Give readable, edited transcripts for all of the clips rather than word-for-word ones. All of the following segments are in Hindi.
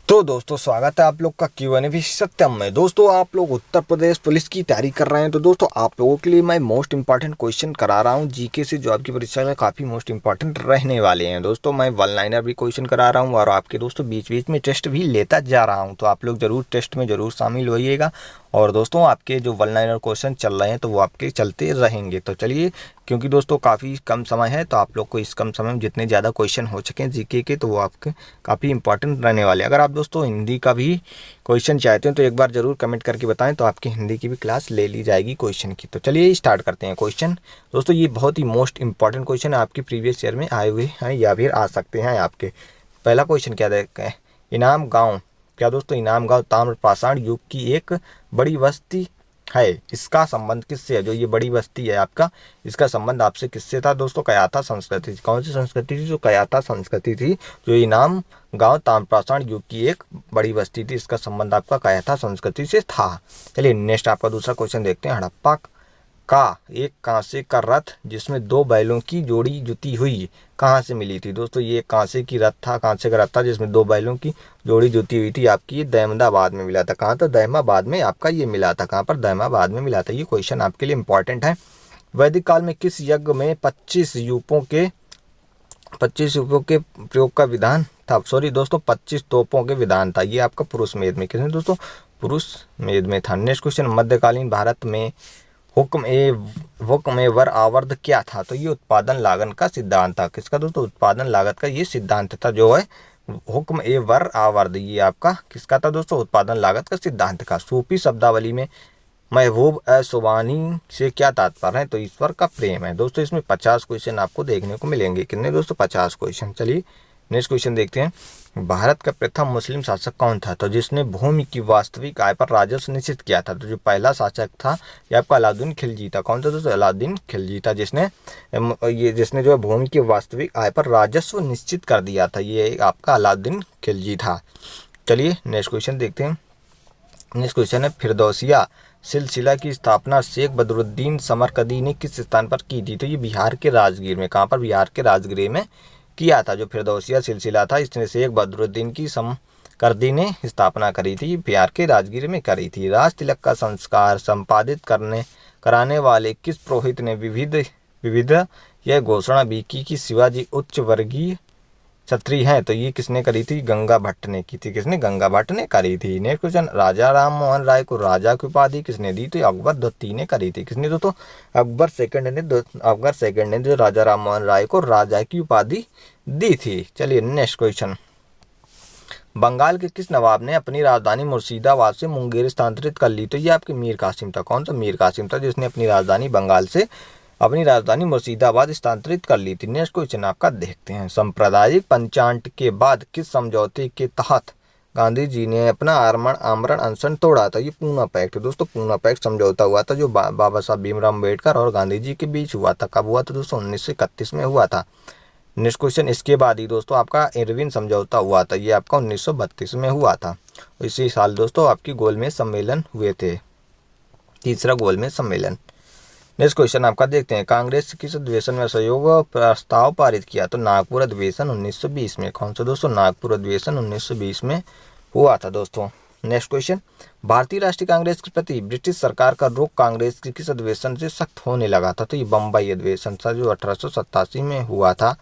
तो दोस्तों स्वागत है आप लोग का Q&A भी सत्यम में। दोस्तों आप लोग उत्तर प्रदेश पुलिस की तैयारी कर रहे हैं तो दोस्तों आप लोगों के लिए मैं मोस्ट इंपॉर्टेंट क्वेश्चन करा रहा हूं जीके से, जो आपकी परीक्षा में काफ़ी मोस्ट इंपॉर्टेंट रहने वाले हैं। दोस्तों मैं वन लाइनर भी क्वेश्चन करा रहा हूं और आपके दोस्तों बीच बीच में टेस्ट भी लेता जा रहा हूँ, तो आप लोग जरूर टेस्ट में जरूर शामिल होइएगा। और दोस्तों आपके जो वन लाइनर क्वेश्चन चल रहे हैं तो वो आपके चलते रहेंगे। तो चलिए, क्योंकि दोस्तों काफ़ी कम समय है तो आप लोग को इस कम समय में जितने ज़्यादा क्वेश्चन हो सकें जीके के तो वो आपके काफ़ी इंपॉर्टेंट रहने वाले हैं। अगर आप दोस्तों हिंदी का भी क्वेश्चन चाहते हैं तो एक बार ज़रूर कमेंट करके बताएं, तो आपकी हिंदी की भी क्लास ले ली जाएगी क्वेश्चन की। तो चलिए स्टार्ट करते हैं क्वेश्चन। दोस्तों ये बहुत ही मोस्ट इंपॉर्टेंट क्वेश्चन है, आपके प्रीवियस ईयर में आए हुए हैं या फिर आ सकते हैं आपके। पहला क्वेश्चन क्या देखते हैं, इनाम गाँव। क्या दोस्तों इनाम गाँव ताम्रपाषाण युग की एक बड़ी बस्ती है, इसका संबंध किससे है? जो ये बड़ी बस्ती है आपका, इसका संबंध आपसे किससे था दोस्तों? कयाथा संस्कृति। कौन सी संस्कृति थी? जो कयाथा संस्कृति थी। जो इनाम गांव ताम्रपाषाण युग की एक बड़ी बस्ती थी, इसका संबंध आपका कयाथा संस्कृति से था। चलिए नेक्स्ट आपका दूसरा क्वेश्चन देखते हैं। हड़प्पा का एक कांसे का रथ जिसमें दो बैलों की जोड़ी जुती हुई कहाँ से मिली थी? दोस्तों ये कांसे की रथ था, कांसे का रथ था जिसमें दो बैलों की जोड़ी जुती हुई थी आपकी, दहमदाबाद में मिला था। कहाँ था? दहमाबाद में आपका ये मिला था। कहाँ पर? दहमाबाद में मिला था। ये क्वेश्चन आपके लिए इंपॉर्टेंट है। वैदिक काल में किस यज्ञ में 25 यूपों के प्रयोग का विधान था? सॉरी दोस्तों 25 तोपों के विधान था। ये आपका पुरुष मेद में, किसने दोस्तों? पुरुष मेद में था। नेक्स्ट क्वेश्चन, मध्यकालीन भारत में हुक्म ए वर आवर्ध क्या था? तो ये उत्पादन लागत का सिद्धांत था। किसका दोस्तों? उत्पादन लागत का ये सिद्धांत था, जो है हुक्म ए वर आवर्ध। ये आपका किसका था दोस्तों? उत्पादन लागत का सिद्धांत का। सूफी शब्दावली में महबूब ए सुबानी से क्या तात्पर्य है? तो ईश्वर का प्रेम है। दोस्तों इसमें 50 क्वेश्चन आपको देखने को मिलेंगे। कितने दोस्तों? 50 क्वेश्चन। चलिए नेक्स्ट क्वेश्चन देखते हैं। भारत का प्रथम मुस्लिम शासक कौन था? तो जिसने भूमि की वास्तविक आय पर राजस्व निश्चित किया था। तो जो पहला शासक था ये आपका अलाउद्दीन खिलजी था। कौन सा दोस्तों? अलाउद्दीन खिलजी था, जिसने जो है भूमि की वास्तविक आय पर राजस्व निश्चित कर दिया था। ये आपका अलाउद्दीन खिलजी था। चलिए नेक्स्ट क्वेश्चन देखते हैं। नेक्स्ट क्वेश्चन है, फिरदौसिया सिलसिला की स्थापना शेख बदरुद्दीन समरकंदी ने किस स्थान पर की थी? तो ये बिहार के राजगीर में। कहाँ पर? बिहार के राजगीर में किया था। जो फिरदौसिया सिलसिला था इसने शेख बदरुद्दीन की समरकंदी ने स्थापना करी थी, बिहार के राजगीर में करी थी। राज तिलक का संस्कार संपादित कराने वाले किस पुरोहित ने विविध यह घोषणा भी की कि शिवाजी उच्च वर्गीय क्षत्रिय हैं? तो ये किसने करी थी? गंगा भट्ट ने की थी। किसने? गंगा भट्ट ने करी थी। नेक्स्ट क्वेश्चन, राजा राम मोहन राय को राजा की उपाधि किसने दी? तो अकबर द्वितीय ने करी थी। किसने दोस्तों? अकबर सेकंड ने जो राजा राम मोहन राय को राजा की उपाधि दी थी। चलिए नेक्स्ट क्वेश्चन, बंगाल के किस नवाब ने अपनी राजधानी मुर्शिदाबाद से मुंगेर स्थानांतरित कर ली? तो ये आपके मीर कासिम था। कौन सा? मीर कासिम था, जिसने अपनी राजधानी बंगाल से अपनी राजधानी मुर्शिदाबाद स्थानांतरित कर ली थी। नेक्स्ट क्वेश्चन आपका देखते हैं। सांप्रदायिक पंचाट के बाद किस समझौते के तहत गांधी जी ने अपना आमरण अनशन तोड़ा था? ये पूना पैक्ट। दोस्तों पूना पैक्ट समझौता हुआ था जो बाबा साहब भीमराव अम्बेडकर और गांधी जी के बीच हुआ था। कब हुआ था दोस्तों? 1931 में हुआ था। नेक्स्ट क्वेश्चन, इसके बाद ही दोस्तों आपका इरविन समझौता हुआ था। ये आपका 1932 में हुआ था। इसी साल दोस्तों आपकी गोलमेज सम्मेलन हुए थे, तीसरा गोलमेज सम्मेलन। नेक्स्ट क्वेश्चन आपका देखते हैं। कांग्रेस किस अधिवेशन में सहयोग प्रस्ताव पारित किया? तो नागपुर अधिवेशन 1920 में। कौन सा दोस्तों? नागपुर अधिवेशन 1920 में हुआ था दोस्तों। नेक्स्ट क्वेश्चन, भारतीय राष्ट्रीय कांग्रेस के प्रति ब्रिटिश सरकार का रुख कांग्रेस के किस अधिवेशन से सख्त होने लगा था? तो ये बम्बई अधिवेशन था, जो 1887 में हुआ था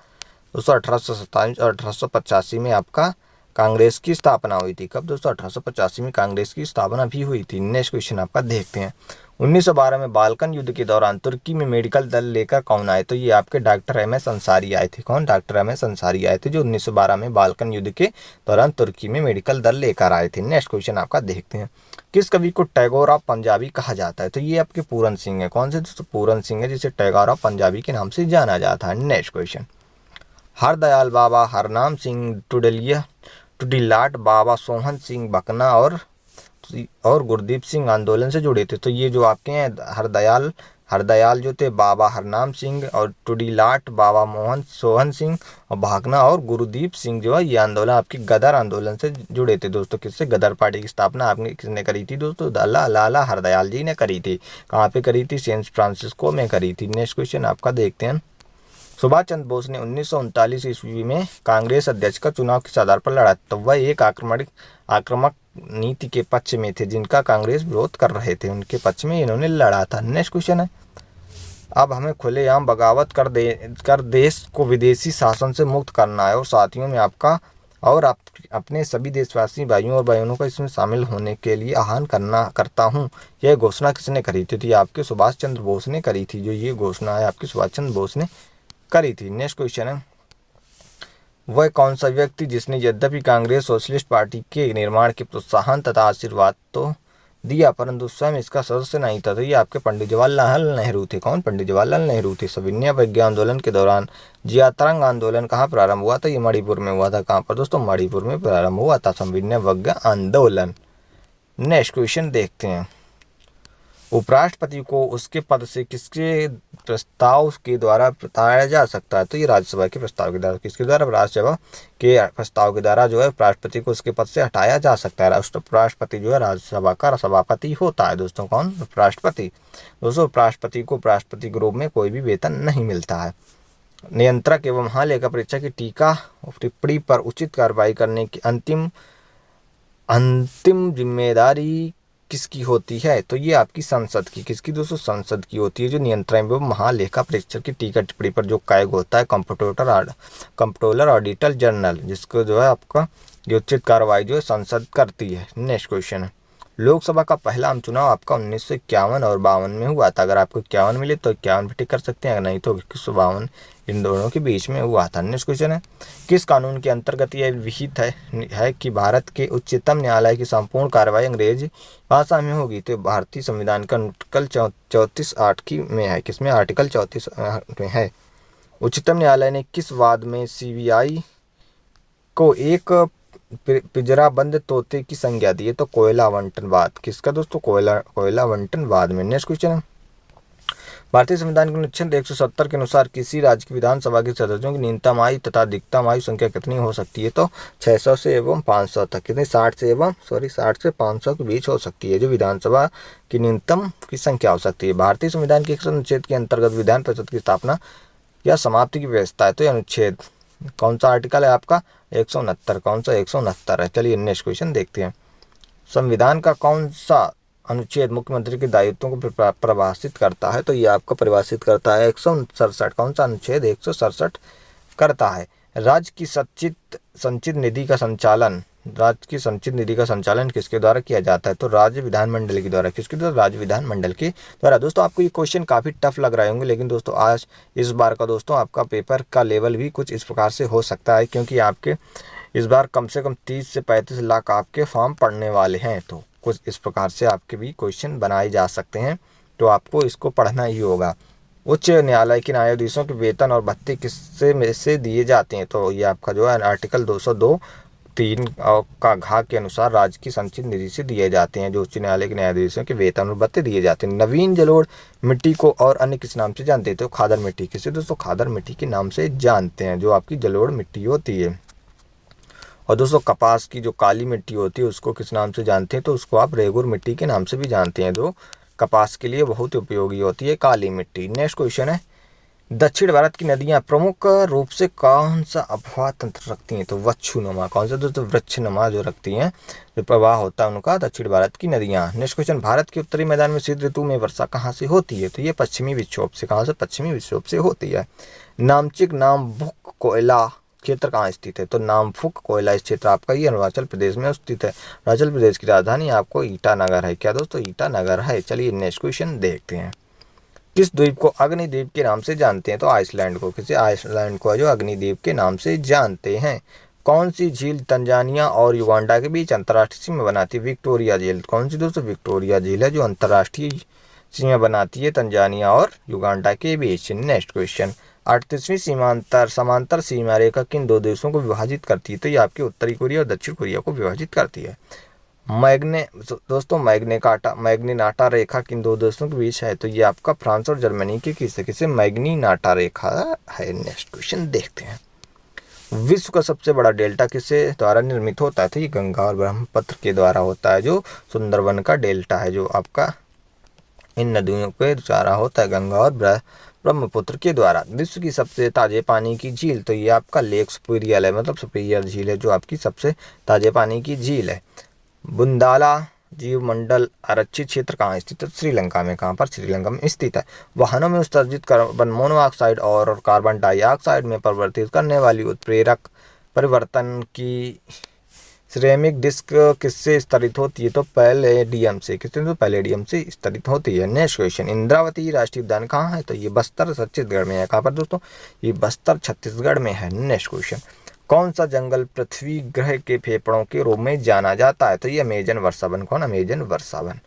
दोस्तों। 1885 में आपका कांग्रेस की स्थापना हुई थी। कब दोस्तों? 1885 में कांग्रेस की स्थापना भी हुई थी। नेक्स्ट क्वेश्चन आपका देखते हैं। 1912 में बाल्कन युद्ध के दौरान तुर्की में मेडिकल दल लेकर कौन आए? तो ये आपके डॉक्टर एम एस अंसारी आए थे। कौन? डॉक्टर एम एस अंसारी आए थे, जो 1912 में बाल्कन युद्ध के दौरान तुर्की में मेडिकल दल लेकर आए थे। नेक्स्ट क्वेश्चन आपका देखते हैं। किस कवि को टैगोर ऑफ पंजाबी कहा जाता है? तो ये आपके पूरन सिंह है। कौन से दोस्तों? पूरन सिंह है, जिसे टैगोर ऑफ पंजाबी के नाम से जाना जाता है। नेक्स्ट क्वेश्चन, हरदयाल बाबा हरनाम सिंह टुडिलाट बाबा सोहन सिंह भकना और गुरदीप सिंह आंदोलन से जुड़े थे। तो ये जो आपके हैं हरदयाल जो थे बाबा हरनाम सिंह, और टुडिलाट बाबा सोहन सिंह, और भागना और गुरुदीप सिंह जो है ये आंदोलन आपकी गदर आंदोलन से जुड़े थे दोस्तों। किससे? गदर पार्टी की स्थापना आपने किसने करी थी दोस्तों? लाला हरदयाल जी ने करी थी। कहाँ पे करी थी? सैन फ्रांसिस्को में करी थी। नेक्स्ट क्वेश्चन आपका देखते हैं। सुभाष चंद्र बोस ने 1939 ईस्वी में कांग्रेस अध्यक्ष का चुनाव किस आधार पर लड़ा? तो वह एक आक्रामक नीति के पक्ष में थे, जिनका कांग्रेस विरोध कर रहे थे, उनके पक्ष में इन्होंने लड़ा था। नेक्स्ट क्वेश्चन है, अब हमें खुलेआम बगावत कर देश को विदेशी शासन से मुक्त करना है और साथियों में आपका और अपने सभी देशवासी भाइयों और बहनों को इसमें शामिल होने के लिए आह्वान करता हूँ। यह घोषणा किसने करी थी? तो ये आपके सुभाष चंद्र बोस ने करी थी। जो ये घोषणा है आपके सुभाष चंद्र बोस ने करी थी। नेक्स्ट क्वेश्चन है, वह कौन सा व्यक्ति जिसने यद्यपि कांग्रेस सोशलिस्ट पार्टी के निर्माण के प्रोत्साहन तथा आशीर्वाद तो दिया परंतु स्वयं इसका सदस्य नहीं था? तो ये आपके पंडित जवाहरलाल नेहरू थे। कौन? पंडित जवाहरलाल नेहरू थे। सविनय अवज्ञा आंदोलन के दौरान जियातरंग आंदोलन कहाँ प्रारंभ हुआ था? ये मणिपुर में हुआ था। कहाँ पर दोस्तों? मणिपुर में प्रारंभ हुआ था सविनय अवज्ञा आंदोलन। नेक्स्ट क्वेश्चन देखते हैं, उपराष्ट्रपति को उसके पद से किसके प्रस्ताव के द्वारा हटाया जा सकता है? तो ये राज्यसभा के प्रस्ताव के द्वारा। किसके द्वारा? राज्यसभा के प्रस्ताव के द्वारा जो है उपराष्ट्रपति को उसके पद से हटाया जा सकता है। उपराष्ट्रपति जो है राज्यसभा का सभापति होता है। दोस्तों कौन? उपराष्ट्रपति। दोस्तों उपराष्ट्रपति को उपराष्ट्रपति के रूप में कोई भी वेतन नहीं मिलता है। नियंत्रक एवं महालेखा परीक्षक की टीका टिप्पणी पर उचित कार्रवाई करने की अंतिम जिम्मेदारी किसकी होती है? तो ये आपकी संसद की। किसकी दोस्तों? संसद की होती है, जो नियंत्रण एवं महालेखा परीक्षक की टीका टिप्पणी पर जो कायग होता है कंप्ट्रोलर ऑडिटर जनरल, जिसको जो है आपका जो उचित कार्रवाई जो है संसद करती है। नेक्स्ट क्वेश्चन है, लोकसभा का पहला आम चुनाव आपका 1951 और 52 में हुआ था। अगर आपको 51 मिले तो 51 पे टिक कर सकते हैं, नहीं तो 1952 इन दोनों के बीच में हुआ था। नेक्स्ट क्वेश्चन है, किस कानून के अंतर्गत यह विहित है कि भारत के उच्चतम न्यायालय की संपूर्ण कार्रवाई अंग्रेजी भाषा में होगी? तो भारतीय संविधान का आर्टिकल 34(8) में है। किसमें? आर्टिकल 34 में है। उच्चतम न्यायालय ने किस वाद में CBI को एक पिंजराबंद तोते की संज्ञा दी है? तो कोयला आवंटनवाद। किसका दोस्तों? कोयला आवंटनवाद में। नेक्स्ट क्वेश्चन है, भारतीय संविधान के अनुच्छेद 170 के अनुसार किसी राज्य की विधानसभा के सदस्यों की न्यूनतम आयु तथा अधिकतम आयु संख्या कितनी हो सकती है? तो 600 से एवं 500 तक। कितनी? 60 से 500 के बीच हो सकती है, जो विधानसभा की न्यूनतम की संख्या हो सकती है। भारतीय संविधान के किस अनुच्छेद के अंतर्गत विधान परिषद की स्थापना या समाप्ति की व्यवस्था है? तो यह अनुच्छेद कौन सा आर्टिकल है आपका? 169। कौन सा? 169 है। चलिए नेक्स्ट क्वेश्चन देखते हैं, संविधान का कौन सा अनुच्छेद मुख्यमंत्री के दायित्वों को परिभाषित करता है? तो ये आपका परिभाषित करता है 167। कौन सा अनुच्छेद? 167 करता है। राज्य की संचित निधि का संचालन किसके द्वारा किया जाता है? तो राज्य विधानमंडल के द्वारा। किसके द्वारा? राज्य विधानमंडल के द्वारा। दोस्तों आपको ये क्वेश्चन काफ़ी टफ लग रहे होंगे, लेकिन दोस्तों आज इस बार का दोस्तों आपका पेपर का लेवल भी कुछ इस प्रकार से हो सकता है, क्योंकि आपके इस बार कम से कम 30 से 35 लाख आपके फॉर्म पढ़ने वाले हैं। तो कुछ इस प्रकार से आपके भी क्वेश्चन बनाए जा सकते हैं, तो आपको इसको पढ़ना ही होगा। उच्च न्यायालय के न्यायाधीशों के वेतन और भत्ते किससे में से दिए जाते हैं? तो ये आपका जो है आर्टिकल 202(3) का घ के अनुसार राज्य की संचित निधि से दिए जाते हैं, जो उच्च न्यायालय के न्यायाधीशों के वेतन और भत्ते दिए जाते हैं। नवीन जलोढ़ मिट्टी को और अन्य किस नाम से जानते हैं? तो खादर मिट्टी। किसे दोस्तों? खादर मिट्टी के नाम से जानते हैं, जो आपकी जलोढ़ मिट्टी होती है। और दोस्तों कपास की जो काली मिट्टी होती है उसको किस नाम से जानते हैं? तो उसको आप रेगुर मिट्टी के नाम से भी जानते हैं, जो कपास के लिए बहुत उपयोगी होती है, काली मिट्टी। नेक्स्ट क्वेश्चन है, दक्षिण भारत की नदियां प्रमुख रूप से कौन सा आबहवा तंत्र रखती हैं? तो वृक्षनुमा। कौन सा दोस्तों? वृक्षनुमा जो रखती हैं, जो प्रवाह होता है उनका, दक्षिण भारत की नदियां। नेक्स्ट क्वेश्चन, भारत के उत्तरी मैदान में शीत ऋतु में वर्षा कहाँ से होती है? तो ये पश्चिमी विक्षोभ से। कहाँ से? पश्चिमी विक्षोभ से होती है। नामचिक नामबुक कोयला क्षेत्र कहाँ स्थित है? तो नामफुक कोयला क्षेत्र आपका ये अरुणाचल प्रदेश में स्थित है। अरुणाचल प्रदेश की राजधानी आपको ईटानगर है। क्या दोस्तों? ईटानगर है। चलिए नेक्स्ट क्वेश्चन देखते हैं, किस द्वीप को अग्निद्वीप के नाम से जानते हैं? तो आइसलैंड को। किसे? आइसलैंड को जो अग्निद्वीप के नाम से जानते हैं। कौन सी झील तंजानिया और युगांडा के बीच अंतर्राष्ट्रीय सीमा बनाती है? विक्टोरिया झील। कौन सी दोस्तों? विक्टोरिया झील है जो अंतर्राष्ट्रीय सीमा बनाती है तंजानिया और युगांडा के बीच। नेक्स्ट क्वेश्चन, 38वीं समांतर सीमा रेखा किन दो देशों को विभाजित करती है? तो ये आपके उत्तरी कोरिया और दक्षिण कोरिया को विभाजित करती है। मैग्नीनाटा रेखा किन दो देशों के बीच है? तो ये आपका फ्रांस और जर्मनी के किसे मैग्नीनाटा रेखा है। नेक्स्ट क्वेश्चन देखते हैं, विश्व का सबसे बड़ा डेल्टा किससे द्वारा निर्मित होता है? तो ये गंगा और ब्रह्मपुत्र के द्वारा होता है, जो सुंदरवन का डेल्टा है, जो आपका इन नदियों के द्वारा होता है, गंगा और ब्रह्मपुत्र के द्वारा। विश्व की सबसे ताजे पानी की झील, तो ये आपका लेक सुपीरियर है, मतलब सुपीरियर झील है जो आपकी सबसे ताजे पानी की झील है। बुंदाला जीव मंडल आरक्षित क्षेत्र कहाँ स्थित है? श्रीलंका में। कहाँ पर? श्रीलंका में स्थित है। वाहनों में उत्सर्जित कार्बन मोनोऑक्साइड और कार्बन डाइऑक्साइड में परिवर्तित करने वाली उत्प्रेरक परिवर्तन की सिरेमिक डिस्क किससे स्तरित होती है? तो पैलेडियम से। किससे? तो पैलेडियम से स्तरित होती है। नेक्स्ट क्वेश्चन, इंद्रावती राष्ट्रीय उद्यान कहाँ है? तो ये बस्तर छत्तीसगढ़ में है। कहाँ पर दोस्तों? ये बस्तर छत्तीसगढ़ में है। नेक्स्ट क्वेश्चन, कौन सा जंगल पृथ्वी ग्रह के फेफड़ों के रूप में जाना जाता है? तो ये अमेजन वर्षावन। कौन? अमेजन वर्षावन।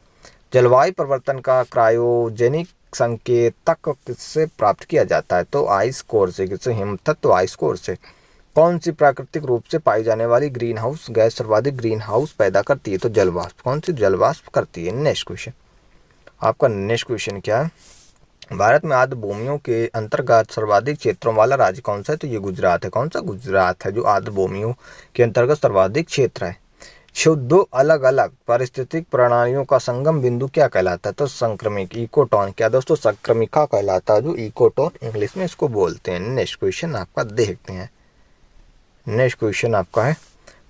जलवायु परिवर्तन का क्रायोजेनिक संकेतक किससे प्राप्त किया जाता है? तो आइस कोर से। किससे? हिमतत्व आइस कोर से। कौन सी प्राकृतिक रूप से पाई जाने वाली ग्रीन हाउस गैस सर्वाधिक ग्रीन हाउस पैदा करती है? तो जलवाष्प। कौन सी? जलवाष्प करती है। नेक्स्ट क्वेश्चन, आपका नेक्स्ट क्वेश्चन क्या है? भारत में आर्द्र भूमियों के अंतर्गत सर्वाधिक क्षेत्रों वाला राज्य कौन सा है? तो ये गुजरात है। कौन सा? गुजरात है जो आर्द्र भूमियों के अंतर्गत सर्वाधिक क्षेत्र है। दो अलग अलग पारिस्थितिक प्रणालियों का संगम बिंदु क्या कहलाता है? तो संक्रमिक, इकोटोन। क्या दोस्तों? संक्रमिका कहलाता है, जो इकोटोन इंग्लिश में इसको बोलते हैं। नेक्स्ट क्वेश्चन आपका देखते हैं। नेक्स्ट क्वेश्चन आपका है,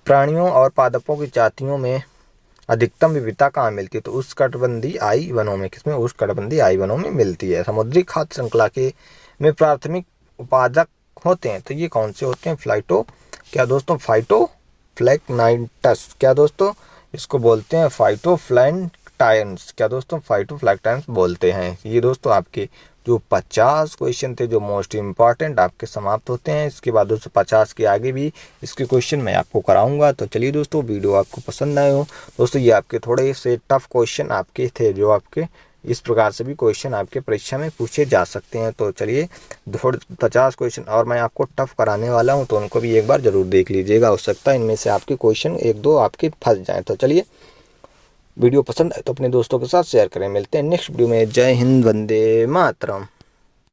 प्राणियों और पादपों की जातियों में अधिकतम विविधता कहाँ मिलती है? तो उष्णकटिबंधीय आई वनों में। किसमें? उष्णकटिबंधीय आई वनों में मिलती है। समुद्री खाद्य श्रृंखला के में प्राथमिक उत्पादक होते हैं, तो ये कौन से होते हैं? क्या दोस्तों? फाइटोप्लैंक्टन्स। क्या दोस्तों? इसको बोलते हैं फाइटोप्लैंक्टन्स। क्या दोस्तों? फाइटोप्लैंक्टन्स बोलते हैं। ये दोस्तों आपके जो 50 क्वेश्चन थे जो मोस्ट इंपॉर्टेंट आपके समाप्त होते हैं। इसके बाद दोस्तों 50 के आगे भी इसके क्वेश्चन मैं आपको कराऊंगा। तो चलिए दोस्तों, वीडियो आपको पसंद आए हो दोस्तों, ये आपके थोड़े से टफ क्वेश्चन आपके थे, जो आपके इस प्रकार से भी क्वेश्चन आपके परीक्षा में पूछे जा सकते हैं। तो चलिए 50 क्वेश्चन और मैं आपको टफ कराने वाला हूँ, तो उनको भी एक बार जरूर देख लीजिएगा। हो सकता है इनमें से आपके क्वेश्चन एक दो आपके फंस जाएँ। तो चलिए, वीडियो पसंद आए तो अपने दोस्तों के साथ शेयर करें। मिलते हैं नेक्स्ट वीडियो में। जय हिंद, वंदे मातरम।